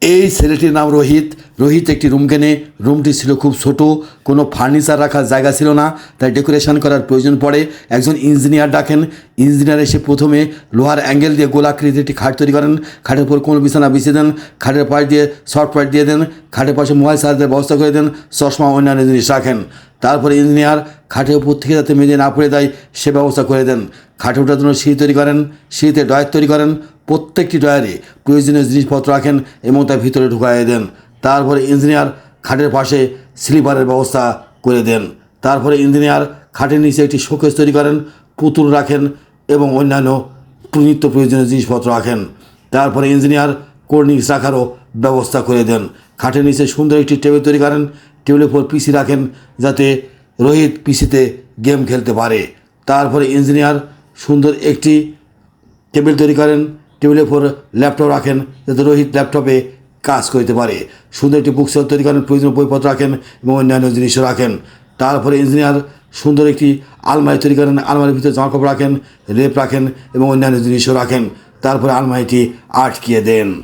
এই ছেলেটির নাম রোহিত। রোহিত একটি রুম কেনে। রুমটি ছিল খুব ছোট, কোনো ফার্নিচার রাখার জায়গা ছিল না, তাই ডেকোরেশন করার প্রয়োজন পড়ে। একজন ইঞ্জিনিয়ার ডাকেন। ইঞ্জিনিয়ার এসে প্রথমে লোহার অ্যাঙ্গেল দিয়ে গোলাকৃতির একটি খাট তৈরি করেন। খাটের উপর কোন বিছানা বিছিয়ে দেন, খাটের পাশ দিয়ে শর্ট পাইট দিয়ে দেন, খাটের পাশে মোবাইল চার্জের ব্যবস্থা করে দেন, চশমা অন্যান্য জিনিস রাখেন। তারপরে ইঞ্জিনিয়ার খাটের উপর থেকে যাতে মেঝে না পড়ে দেয় সে ব্যবস্থা করে দেন। খাটে ওঠার জন্য সিঁড়ি তৈরি করেন, সিঁড়িতে ডয়ার তৈরি করেন, প্রত্যেকটি ডয়ারে প্রয়োজনীয় জিনিসপত্র রাখেন এবং তার ভিতরে ঢুকাইয়ে দেন। তারপরে ইঞ্জিনিয়ার খাটের পাশে স্লিপারের ব্যবস্থা করে দেন। তারপরে ইঞ্জিনিয়ার খাটের নিচে একটি শোকেস তৈরি করেন, পুতুল রাখেন এবং অন্যান্য নিত্য প্রয়োজনীয় জিনিসপত্র রাখেন। তারপরে ইঞ্জিনিয়ার কোল্ড রাখারও ব্যবস্থা করে দেন। খাটের নিচে সুন্দর একটি টেবিল তৈরি করেন, টেবিলের উপর পিসি রাখেন যাতে রোহিত পিসিতে গেম খেলতে পারে। তারপরে ইঞ্জিনিয়ার সুন্দর একটি টেবিল তৈরি করেন, টেবিলের উপর ল্যাপটপ রাখেন যাতে রোহিত ল্যাপটপে কাজ করতে পারে। সুন্দর একটি বুক সেলফ তৈরি করেন, প্রয়োজনীয় বইপত্র রাখেন এবং অন্যান্য জিনিসও রাখেন। তারপরে ইঞ্জিনিয়ার সুন্দর একটি আলমারি তৈরি করেন, আলমারির ভিতরে জামাকাপড় রাখেন, রেপ রাখেন এবং অন্যান্য জিনিসও রাখেন। তারপরে আলমারিটি আটকিয়ে দেন।